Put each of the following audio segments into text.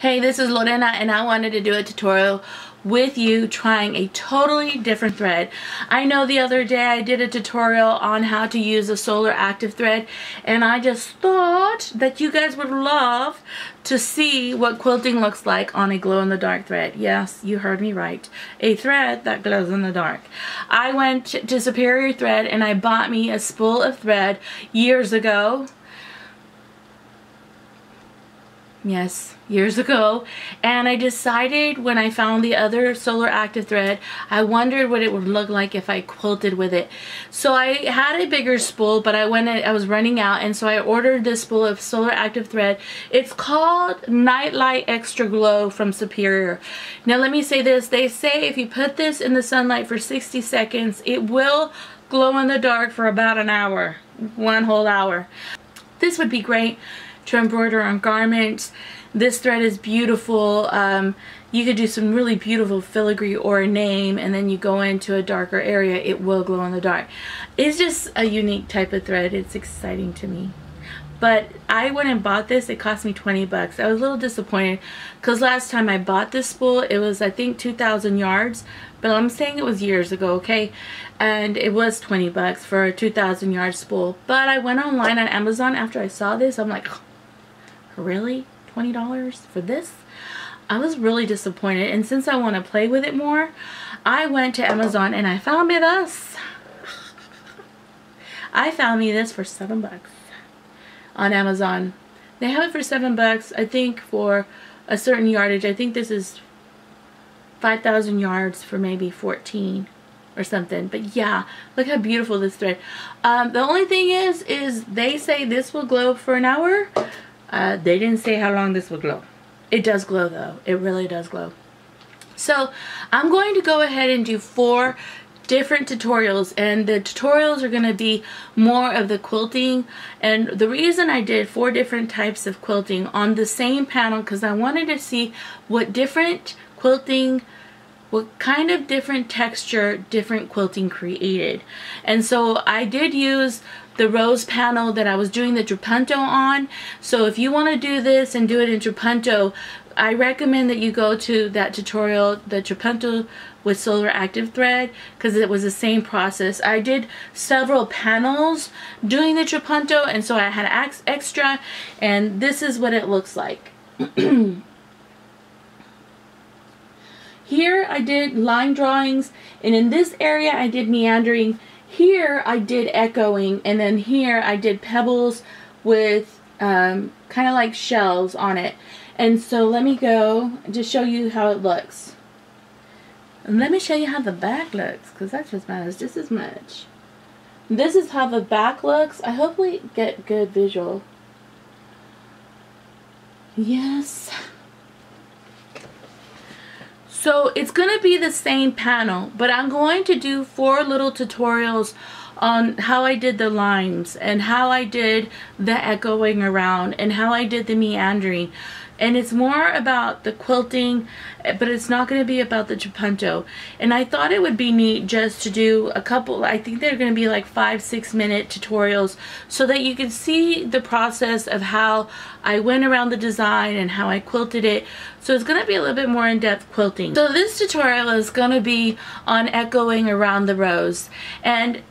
Hey, this is Lorena and I wanted to do a tutorial with you trying a totally different thread. I know the other day I did a tutorial on how to use a solar active thread, and I just thought that you guys would love to see what quilting looks like on a glow-in-the-dark thread. Yes, you heard me right. A thread that glows in the dark. I went to Superior Thread and I bought me a spool of thread years ago. Yes, years ago, and I decided when I found the other solar active thread, I wondered what it would look like if I quilted with it. So I had a bigger spool, but I was running out, and so I ordered this spool of solar active thread. It's called Nightlight Extra Glow from Superior. Now let me say this, they say if you put this in the sunlight for 60 seconds, it will glow in the dark for about an hour, one whole hour. This would be great to embroider on garments. This thread is beautiful. You could do some really beautiful filigree or a name, and then you go into a darker area, it will glow in the dark. It's just a unique type of thread. It's exciting to me. But I went and bought this. It cost me 20 bucks. I was a little disappointed because last time I bought this spool, it was I think 2,000 yards, but I'm saying it was years ago, okay? And it was 20 bucks for a 2,000 yard spool. But I went online on Amazon after I saw this. I'm like, really? $20 for this? I was really disappointed, and since I want to play with it more, I went to Amazon and I found me this. I found me this for 7 bucks on Amazon. They have it for 7 bucks, I think, for a certain yardage. I think this is 5,000 yards for maybe 14 or something. But yeah, look how beautiful this thread. The only thing is they say this will glow for an hour. They didn't say how long this will glow. It does glow though. It really does glow. So I'm going to go ahead and do 4 different tutorials, and the tutorials are going to be more of the quilting. And the reason I did 4 different types of quilting on the same panel, because I wanted to see what different quilting, what kind of different texture different quilting created. And so I did use the rose panel that I was doing the trapunto on. So if you want to do this and do it in trapunto, I recommend that you go to that tutorial, the trapunto with solar active thread, because it was the same process. I did several panels doing the trapunto, and so I had extra, and this is what it looks like. Here I did line drawings, and in this area I did meandering. Here I did echoing, and then here I did pebbles with kind of like shells on it. And so let me go and just show you how it looks. And let me show you how the back looks, because that just matters just as much. This is how the back looks. I hopefully get good visual. Yes. So it's going to be the same panel, but I'm going to do 4 little tutorials on how I did the lines and how I did the echoing around and how I did the meandering. And it's more about the quilting, but it's not going to be about the trapunto. And I thought it would be neat just to do a couple, I think they're going to be like 5-6 minute tutorials, so that you can see the process of how I went around the design and how I quilted it. So it's going to be a little bit more in-depth quilting. So this tutorial is going to be on echoing around the rose. And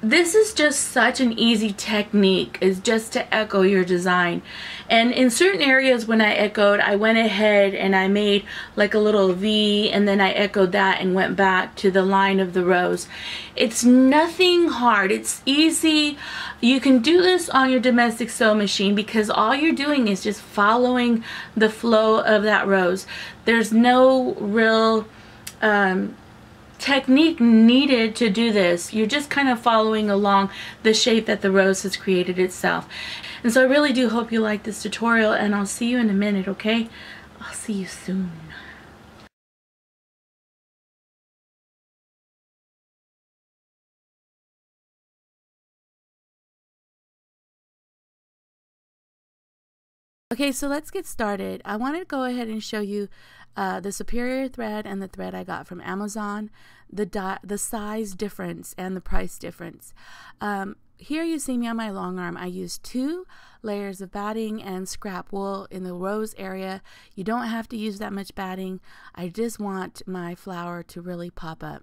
this is just such an easy technique, is just to echo your design. And in certain areas when I echoed, I went ahead and I made like a little V, and then I echoed that and went back to the line of the rose. It's nothing hard. It's easy. You can do this on your domestic sewing machine, because all you're doing is just following the flow of that rose. There's no real technique needed to do this. You're just kind of following along the shape that the rose has created itself. And so I really do hope you like this tutorial, and I'll see you in a minute, okay? I'll see you soon. Okay, so let's get started. I wanted to go ahead and show you the Superior thread and the thread I got from Amazon, the size difference and the price difference. here you see me on my long arm. I used 2 layers of batting and scrap wool in the rose area. You don't have to use that much batting. I just want my flower to really pop up.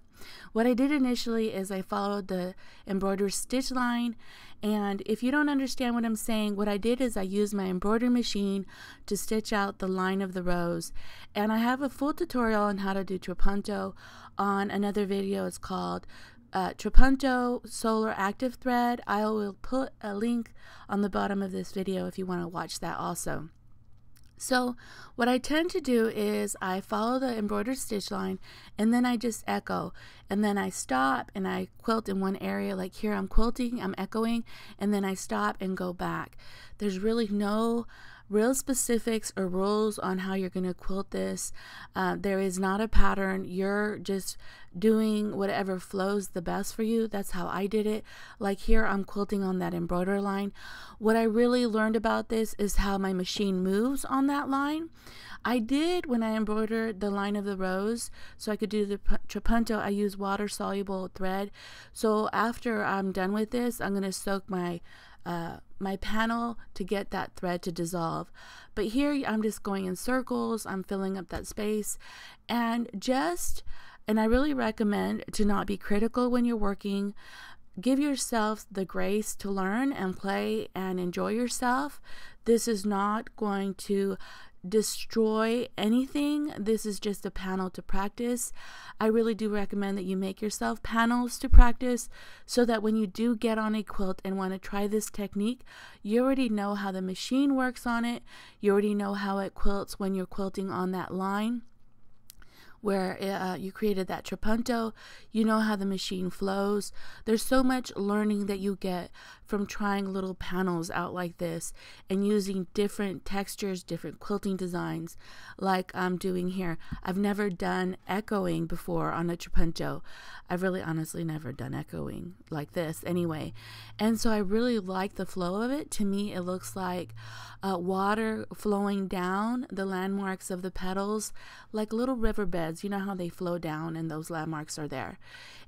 What I did initially is I followed the embroidery stitch line, and if you don't understand what I'm saying, what I did is I used my embroidery machine to stitch out the line of the rose. And I have a full tutorial on how to do trapunto on another video. It's called Trapunto Solar Active Thread. I will put a link on the bottom of this video if you want to watch that also. So what I tend to do is I follow the embroidered stitch line, and then I just echo, and then I stop and I quilt in one area. Like here I'm quilting, I'm echoing, and then I stop and go back. There's really no real specifics or rules on how you're going to quilt this. There is not a pattern. You're just doing whatever flows the best for you. That's how I did it. Like here I'm quilting on that embroider line. What I really learned about this is how my machine moves on that line. I did, when I embroidered the line of the rose, so I could do the trapunto, I use water soluble thread. So after I'm done with this, I'm going to soak my panel to get that thread to dissolve. But here I'm just going in circles, I'm filling up that space, and I really recommend to not be critical when you're working. Give yourself the grace to learn and play and enjoy yourself. This is not going to destroy anything. This is just a panel to practice. I really do recommend that you make yourself panels to practice, so that when you do get on a quilt and want to try this technique, you already know how the machine works on it. You already know how it quilts when you're quilting on that line where you created that trapunto. You know how the machine flows. There's so much learning that you get from trying little panels out like this and using different textures, different quilting designs like I'm doing here. I've never done echoing before on a trapunto. I've really honestly never done echoing like this anyway. And so I really like the flow of it. To me, it looks like water flowing down the landmarks of the petals, like little riverbeds. You know how they flow down and those landmarks are there.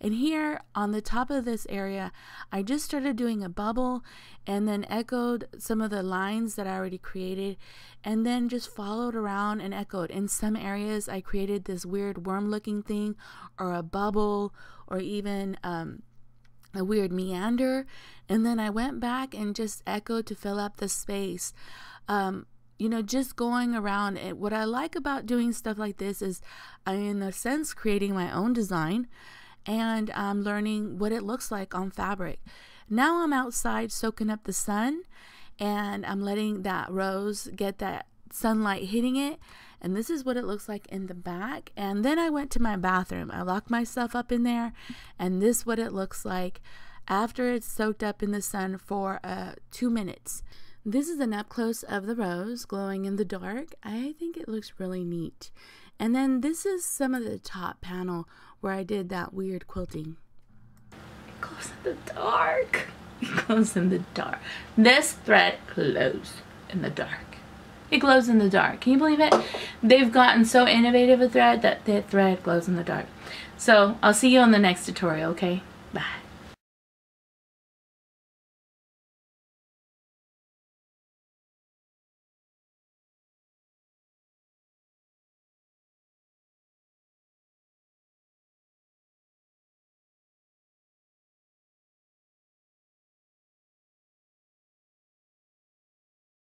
And here on the top of this area, I just started doing a bubble and then echoed some of the lines that I already created, and then just followed around and echoed. In some areas I created this weird worm looking thing, or a bubble, or even a weird meander, and then I went back and just echoed to fill up the space. You know, just going around it. What I like about doing stuff like this is I'm in a sense creating my own design, and I'm learning what it looks like on fabric. Now I'm outside soaking up the sun, and I'm letting that rose get that sunlight hitting it, and this is what it looks like in the back. And then I went to my bathroom. I locked myself up in there, and this is what it looks like after it's soaked up in the sun for 2 minutes. This is an up close of the rose glowing in the dark. I think it looks really neat. And then this is some of the top panel where I did that weird quilting. It glows in the dark. It glows in the dark. This thread glows in the dark. It glows in the dark. Can you believe it? They've gotten so innovative a thread that the thread glows in the dark. So I'll see you on the next tutorial, okay? Bye.